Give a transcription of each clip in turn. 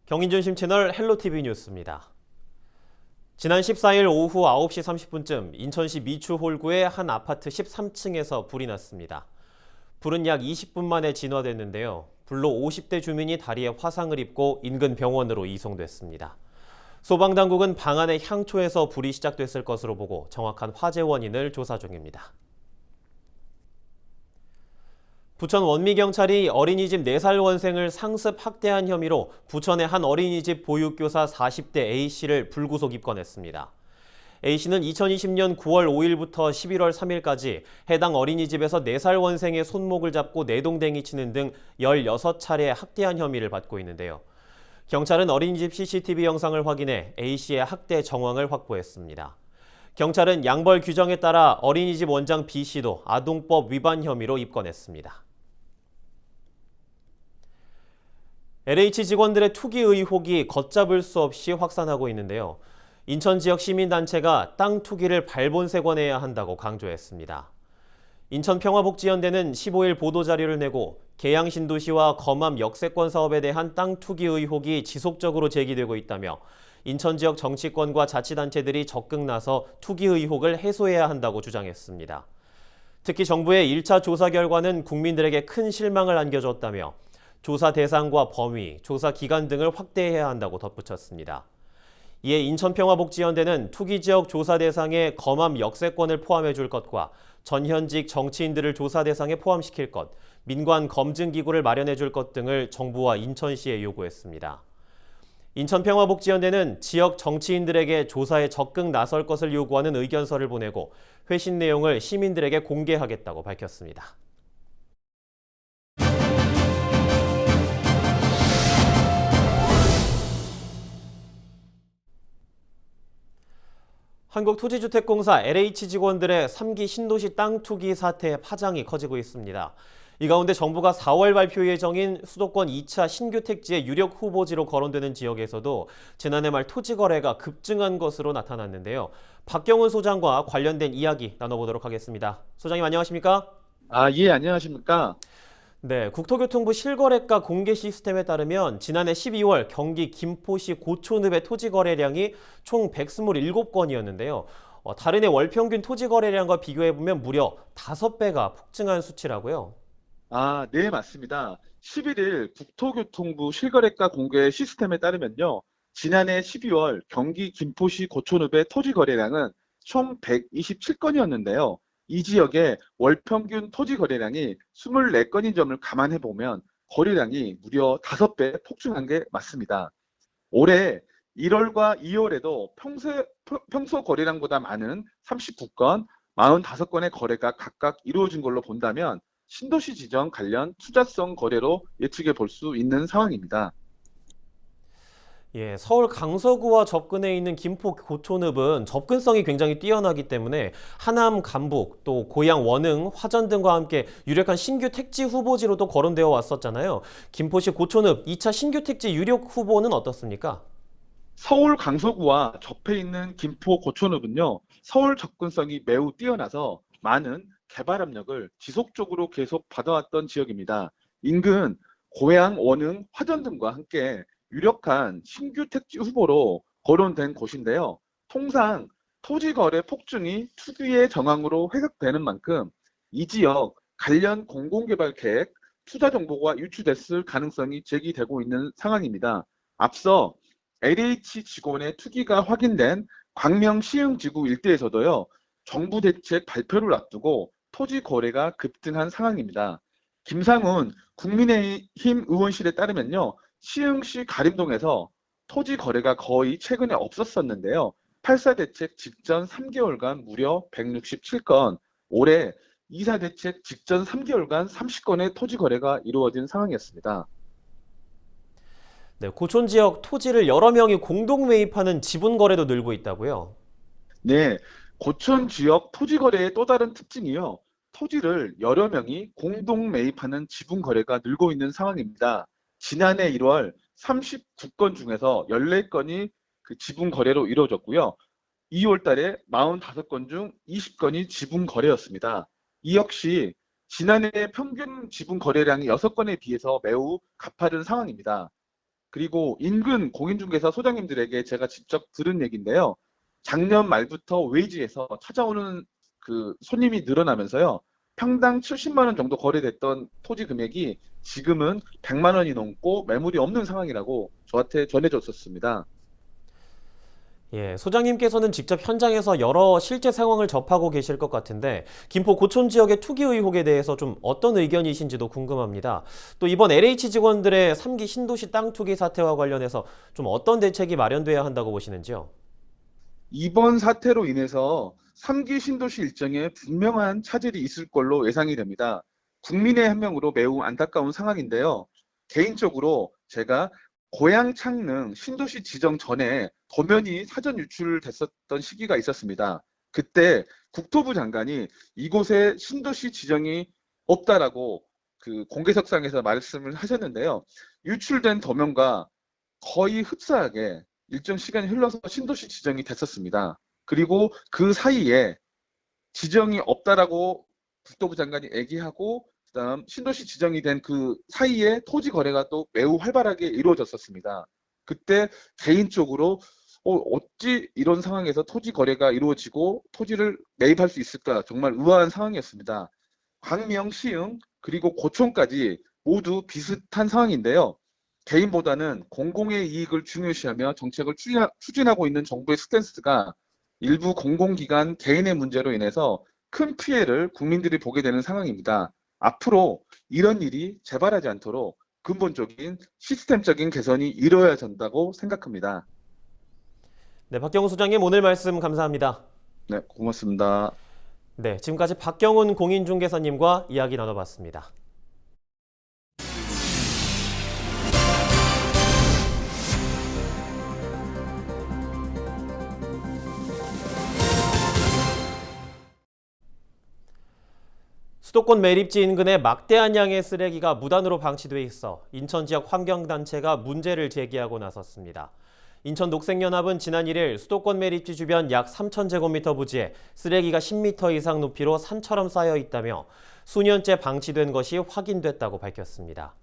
경인중심 채널 헬로티비 뉴스입니다. 지난 14일 오후 9시 30분쯤 인천시 미추 홀구의 한 아파트 13층에서 불이 났습니다. 불은 약 20분 만에 진화됐는데요. 불로 50대 주민이 다리에 화상을 입고 인근 병원으로 이송됐습니다. 소방당국은 방 안의 향초에서 불이 시작됐을 것으로 보고 정확한 화재 원인을 조사 중입니다. 부천 원미경찰이 어린이집 4살 원생을 상습 학대한 혐의로 부천의 한 어린이집 보육교사 40대 A씨를 불구속 입건했습니다. A씨는 2020년 9월 5일부터 11월 3일까지 해당 어린이집에서 4살 원생의 손목을 잡고 내동댕이 치는 등 16차례 학대한 혐의를 받고 있는데요. 경찰은 어린이집 CCTV 영상을 확인해 A씨의 학대 정황을 확보했습니다. 경찰은 양벌 규정에 따라 어린이집 원장 B씨도 아동법 위반 혐의로 입건했습니다. LH 직원들의 투기 의혹이 걷잡을 수 없이 확산하고 있는데요. 인천 지역 시민단체가 땅 투기를 발본색원해야 한다고 강조했습니다. 인천평화복지연대는 15일 보도자료를 내고 계양신도시와 검암 역세권 사업에 대한 땅 투기 의혹이 지속적으로 제기되고 있다며 인천 지역 정치권과 자치단체들이 적극 나서 투기 의혹을 해소해야 한다고 주장했습니다. 특히 정부의 1차 조사 결과는 국민들에게 큰 실망을 안겨줬다며 조사 대상과 범위, 조사 기간 등을 확대해야 한다고 덧붙였습니다. 이에 인천평화복지연대는 투기지역 조사 대상에 검암 역세권을 포함해 줄 것과 전현직 정치인들을 조사 대상에 포함시킬 것, 민관 검증기구를 마련해 줄 것 등을 정부와 인천시에 요구했습니다. 인천평화복지연대는 지역 정치인들에게 조사에 적극 나설 것을 요구하는 의견서를 보내고 회신 내용을 시민들에게 공개하겠다고 밝혔습니다. 한국토지주택공사 LH 직원들의 3기 신도시 땅 투기 사태의 파장이 커지고 있습니다. 이 가운데 정부가 4월 발표 예정인 수도권 2차 신규 택지의 유력 후보지로 거론되는 지역에서도 지난해 말 토지 거래가 급증한 것으로 나타났는데요. 박경훈 소장과 관련된 이야기 나눠보도록 하겠습니다. 소장님 안녕하십니까? 예, 안녕하십니까? 네, 국토교통부 실거래가 공개 시스템에 따르면 지난해 12월 경기 김포시 고촌읍의 토지 거래량이 총 127건이었는데요. 다른 해 월 평균 토지 거래량과 비교해보면 무려 5배가 폭증한 수치라고요. 네, 맞습니다. 11일 국토교통부 실거래가 공개 시스템에 따르면요. 지난해 12월 경기 김포시 고촌읍의 토지 거래량은 총 127건이었는데요. 이 지역의 월 평균 토지 거래량이 24건인 점을 감안해 보면 거래량이 무려 5배 폭증한 게 맞습니다. 올해 1월과 2월에도 평소 거래량보다 많은 39건, 45건의 거래가 각각 이루어진 걸로 본다면 신도시 지정 관련 투자성 거래로 예측해 볼 수 있는 상황입니다. 예, 서울 강서구와 접근해 있는 김포 고촌읍은 접근성이 굉장히 뛰어나기 때문에 하남, 감북, 또 고양, 원흥, 화전 등과 함께 유력한 신규 택지 후보지로도 거론되어 왔었잖아요. 김포시 고촌읍 2차 신규 택지 유력 후보는 어떻습니까? 서울 강서구와 접해 있는 김포 고촌읍은요, 서울 접근성이 매우 뛰어나서 많은 개발 압력을 지속적으로 계속 받아왔던 지역입니다. 인근 고양, 원흥, 화전 등과 함께 유력한 신규 택지 후보로 거론된 곳인데요. 통상 토지 거래 폭증이 투기의 정황으로 회각되는 만큼 이 지역 관련 공공개발 계획, 투자 정보가 유출됐을 가능성이 제기되고 있는 상황입니다. 앞서 LH 직원의 투기가 확인된 광명 시흥지구 일대에서도요, 정부 대책 발표를 앞두고 토지 거래가 급등한 상황입니다. 김상훈 국민의힘 의원실에 따르면요, 시흥시 가림동에서 토지 거래가 거의 최근에 없었었는데요. 8사 대책 직전 3개월간 무려 167건, 올해 2사 대책 직전 3개월간 30건의 토지 거래가 이루어진 상황이었습니다. 네, 고촌 지역 토지를 여러 명이 공동 매입하는 지분 거래도 늘고 있다고요. 네, 고촌 지역 토지 거래의 또 다른 특징이요. 토지를 여러 명이 공동 매입하는 지분 거래가 늘고 있는 상황입니다. 지난해 1월 39건 중에서 14건이 그 지분 거래로 이루어졌고요. 2월 달에 45건 중 20건이 지분 거래였습니다. 이 역시 지난해 평균 지분 거래량이 6건에 비해서 매우 가파른 상황입니다. 그리고 인근 공인중개사 소장님들에게 제가 직접 들은 얘기인데요. 작년 말부터 외지에서 찾아오는 그 손님이 늘어나면서요. 평당 70만 원 정도 거래됐던 토지 금액이 지금은 100만 원이 넘고 매물이 없는 상황이라고 저한테 전해졌었습니다. 예, 소장님께서는 직접 현장에서 여러 실제 상황을 접하고 계실 것 같은데 김포 고촌 지역의 투기 의혹에 대해서 좀 어떤 의견이신지도 궁금합니다. 또 이번 LH 직원들의 3기 신도시 땅 투기 사태와 관련해서 좀 어떤 대책이 마련돼야 한다고 보시는지요? 이번 사태로 인해서 3기 신도시 일정에 분명한 차질이 있을 걸로 예상이 됩니다. 국민의 한 명으로 매우 안타까운 상황인데요. 개인적으로 제가 고양 창릉 신도시 지정 전에 도면이 사전 유출됐었던 시기가 있었습니다. 그때 국토부 장관이 이곳에 신도시 지정이 없다라고 그 공개석상에서 말씀을 하셨는데요. 유출된 도면과 거의 흡사하게 일정 시간이 흘러서 신도시 지정이 됐었습니다. 그리고 그 사이에 지정이 없다라고 국토부 장관이 얘기하고 그다음 신도시 지정이 된 그 사이에 토지 거래가 또 매우 활발하게 이루어졌었습니다. 그때 개인적으로 어찌 이런 상황에서 토지 거래가 이루어지고 토지를 매입할 수 있을까 정말 의아한 상황이었습니다. 광명, 시흥 그리고 고촌까지 모두 비슷한 상황인데요. 개인보다는 공공의 이익을 중요시하며 정책을 추진하고 있는 정부의 스탠스가 일부 공공기관 개인의 문제로 인해서 큰 피해를 국민들이 보게 되는 상황입니다. 앞으로 이런 일이 재발하지 않도록 근본적인 시스템적인 개선이 이루어야 한다고 생각합니다. 네, 박경훈 소장님 오늘 말씀 감사합니다. 네, 고맙습니다. 네, 지금까지 박경훈 공인중개사님과 이야기 나눠봤습니다. 수도권 매립지 인근에 막대한 양의 쓰레기가 무단으로 방치돼 있어 인천 지역 환경단체가 문제를 제기하고 나섰습니다. 인천 녹색연합은 지난 1일 수도권 매립지 주변 약 3,000제곱미터 부지에 쓰레기가 10m 이상 높이로 산처럼 쌓여 있다며 수년째 방치된 것이 확인됐다고 밝혔습니다.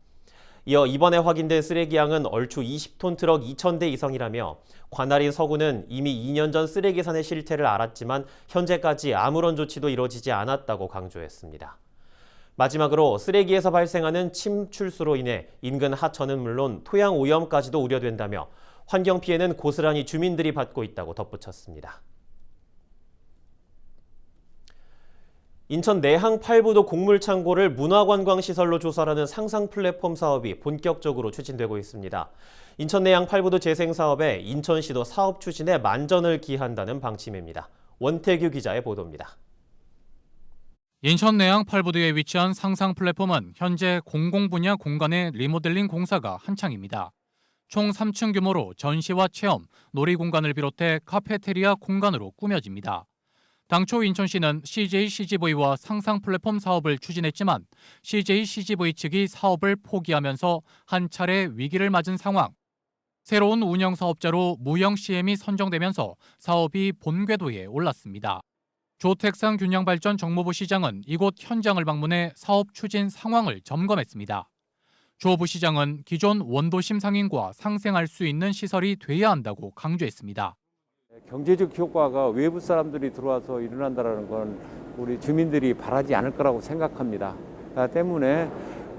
이어 이번에 확인된 쓰레기 양은 얼추 20톤 트럭 2,000대 이상이라며 관할인 서구는 이미 2년 전 쓰레기산의 실태를 알았지만 현재까지 아무런 조치도 이뤄지지 않았다고 강조했습니다. 마지막으로 쓰레기에서 발생하는 침출수로 인해 인근 하천은 물론 토양 오염까지도 우려된다며 환경 피해는 고스란히 주민들이 받고 있다고 덧붙였습니다. 인천 내항 8부도 곡물창고를 문화관광시설로 조설하는 상상 플랫폼 사업이 본격적으로 추진되고 있습니다. 인천 내항 8부도 재생사업에 인천시도 사업 추진에 만전을 기한다는 방침입니다. 원태규 기자의 보도입니다. 인천 내항 8부도에 위치한 상상 플랫폼은 현재 공공분야 공간의 리모델링 공사가 한창입니다. 총 3층 규모로 전시와 체험, 놀이공간을 비롯해 카페테리아 공간으로 꾸며집니다. 당초 인천시는 CJ CGV와 상상 플랫폼 사업을 추진했지만 CJ CGV 측이 사업을 포기하면서 한 차례 위기를 맞은 상황. 새로운 운영 사업자로 무영 CM이 선정되면서 사업이 본궤도에 올랐습니다. 조택상 균형발전 정무부 시장은 이곳 현장을 방문해 사업 추진 상황을 점검했습니다. 조 부시장은 기존 원도심 상인과 상생할 수 있는 시설이 돼야 한다고 강조했습니다. 경제적 효과가 외부 사람들이 들어와서 일어난다는 건 우리 주민들이 바라지 않을 거라고 생각합니다. 때문에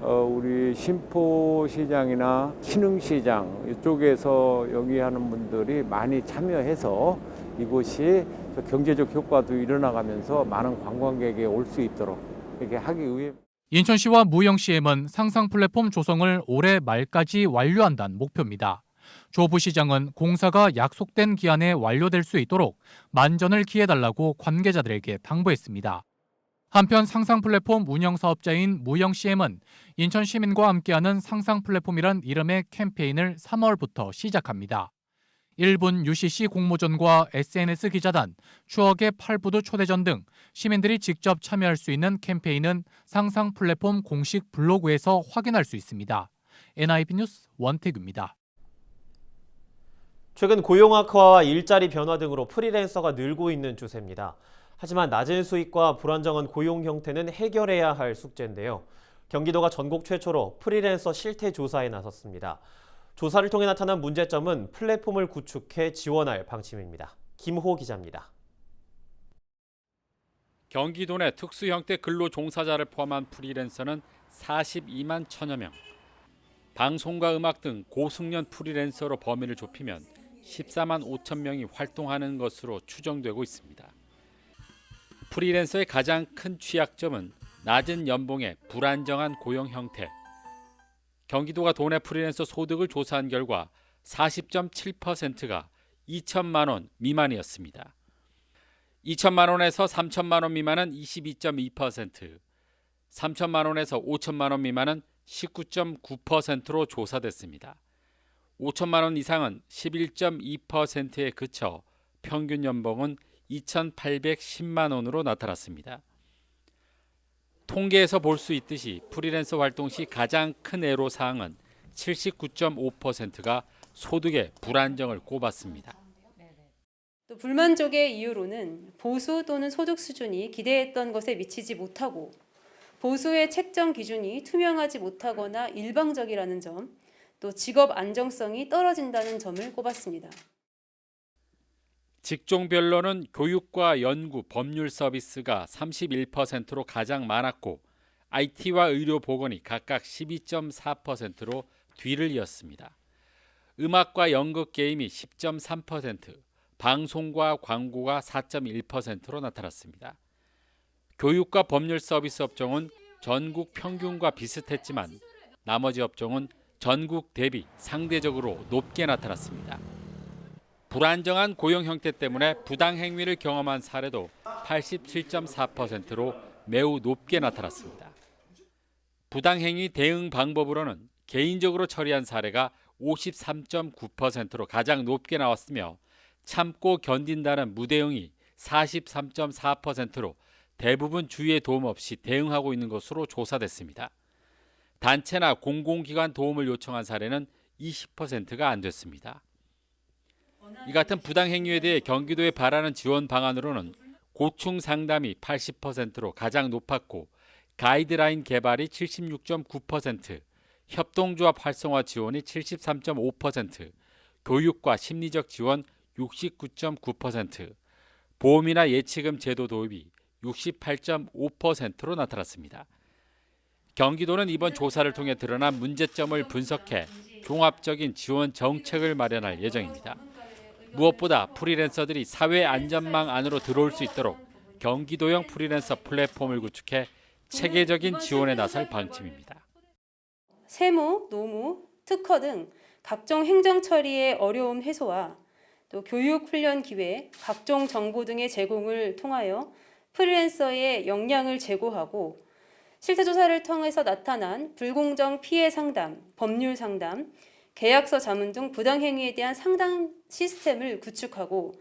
우리 신포시장이나 신흥시장 이쪽에서 영위하는 분들이 많이 참여해서 이곳이 경제적 효과도 일어나가면서 많은 관광객이 올 수 있도록 이렇게 하기 위해 인천시와 무영 CM은 상상 플랫폼 조성을 올해 말까지 완료한다는 목표입니다. 조 부시장은 공사가 약속된 기한에 완료될 수 있도록 만전을 기해달라고 관계자들에게 당부했습니다. 한편 상상 플랫폼 운영 사업자인 무영 CM은 인천 시민과 함께하는 상상 플랫폼이란 이름의 캠페인을 3월부터 시작합니다. 1분 UCC 공모전과 SNS 기자단, 추억의 8부도 초대전 등 시민들이 직접 참여할 수 있는 캠페인은 상상 플랫폼 공식 블로그에서 확인할 수 있습니다. NIB 뉴스 원태규입니다. 최근 고용 악화와 일자리 변화 등으로 프리랜서가 늘고 있는 추세입니다. 하지만 낮은 수익과 불안정한 고용 형태는 해결해야 할 숙제인데요. 경기도가 전국 최초로 프리랜서 실태 조사에 나섰습니다. 조사를 통해 나타난 문제점은 플랫폼을 구축해 지원할 방침입니다. 김호 기자입니다. 경기도 내 특수 형태 근로 종사자를 포함한 프리랜서는 42만 1천여 명. 방송과 음악 등 고숙련 프리랜서로 범위를 좁히면 14만 5천 명이 활동하는 것으로 추정되고 있습니다. 프리랜서의 가장 큰 취약점은 낮은 연봉의 불안정한 고용 형태. 경기도가 도내 프리랜서 소득을 조사한 결과 40.7%가 2천만 원 미만이었습니다. 2천만 원에서 3천만 원 미만은 22.2%, 3천만 원에서 5천만 원 미만은 19.9%로 조사됐습니다. 5천만 원 이상은 11.2%에 그쳐 평균 연봉은 2,810만 원으로 나타났습니다. 통계에서 볼 수 있듯이 프리랜서 활동 시 가장 큰 애로사항은 79.5%가 소득의 불안정을 꼽았습니다. 또 불만족의 이유로는 보수 또는 소득 수준이 기대했던 것에 미치지 못하고 보수의 책정 기준이 투명하지 못하거나 일방적이라는 점, 또 직업 안정성이 떨어진다는 점을 꼽았습니다. 직종별로는 교육과 연구, 법률 서비스가 31%로 가장 많았고 IT와 의료 보건이 각각 12.4%로 뒤를 이었습니다. 음악과 연극 게임이 10.3%, 방송과 광고가 4.1%로 나타났습니다. 교육과 법률 서비스 업종은 전국 평균과 비슷했지만 나머지 업종은 전국 대비 상대적으로 높게 나타났습니다. 불안정한 고용 형태 때문에 부당 행위를 경험한 사례도 87.4%로 매우 높게 나타났습니다. 부당 행위 대응 방법으로는 개인적으로 처리한 사례가 53.9%로 가장 높게 나왔으며 참고 견딘다는 무대응이 43.4%로 대부분 주위의 도움 없이 대응하고 있는 것으로 조사됐습니다. 단체나 공공기관 도움을 요청한 사례는 20%가 안 됐습니다. 이 같은 부당 행위에 대해 경기도에 바라는 지원 방안으로는 고충 상담이 80%로 가장 높았고 가이드라인 개발이 76.9%, 협동조합 활성화 지원이 73.5%, 교육과 심리적 지원 69.9%, 보험이나 예치금 제도 도입이 68.5%로 나타났습니다. 경기도는 이번 조사를 통해 드러난 문제점을 분석해 종합적인 지원 정책을 마련할 예정입니다. 무엇보다 프리랜서들이 사회 안전망 안으로 들어올 수 있도록 경기도형 프리랜서 플랫폼을 구축해 체계적인 지원에 나설 방침입니다. 세무, 노무, 특허 등 각종 행정 처리의 어려움 해소와 또 교육 훈련 기회, 각종 정보 등의 제공을 통하여 프리랜서의 역량을 제고하고 실태조사를 통해서 나타난 불공정 피해 상담, 법률 상담, 계약서 자문 등 부당행위에 대한 상담 시스템을 구축하고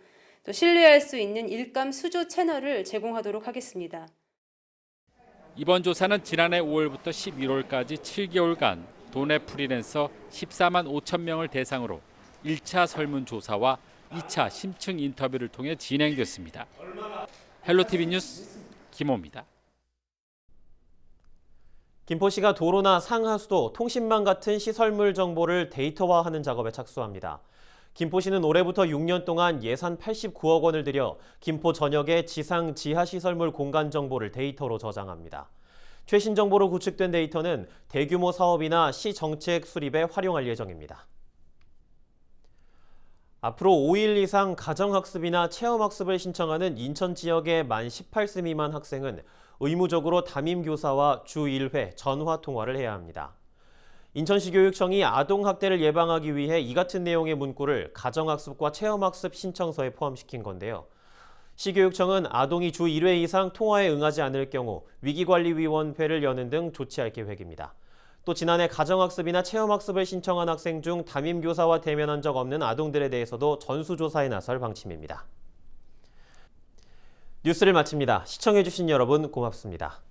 또 신뢰할 수 있는 일감 수조 채널을 제공하도록 하겠습니다. 이번 조사는 지난해 5월부터 11월까지 7개월간 도내 프리랜서 14만 5천 명을 대상으로 1차 설문조사와 2차 심층 인터뷰를 통해 진행됐습니다. 헬로티비 뉴스 김호입니다. 김포시가 도로나 상하수도, 통신망 같은 시설물 정보를 데이터화하는 작업에 착수합니다. 김포시는 올해부터 6년 동안 예산 89억 원을 들여 김포 전역의 지상 지하시설물 공간 정보를 데이터로 저장합니다. 최신 정보로 구축된 데이터는 대규모 사업이나 시 정책 수립에 활용할 예정입니다. 앞으로 5일 이상 가정학습이나 체험학습을 신청하는 인천 지역의 만 18세 미만 학생은 의무적으로 담임교사와 주 1회 전화 통화를 해야 합니다. 인천시 교육청이 아동학대를 예방하기 위해 이 같은 내용의 문구를 가정학습과 체험학습 신청서에 포함시킨 건데요. 시교육청은 아동이 주 1회 이상 통화에 응하지 않을 경우 위기관리위원회를 여는 등 조치할 계획입니다. 또 지난해 가정학습이나 체험학습을 신청한 학생 중 담임교사와 대면한 적 없는 아동들에 대해서도 전수조사에 나설 방침입니다. 뉴스를 마칩니다. 시청해주신 여러분 고맙습니다.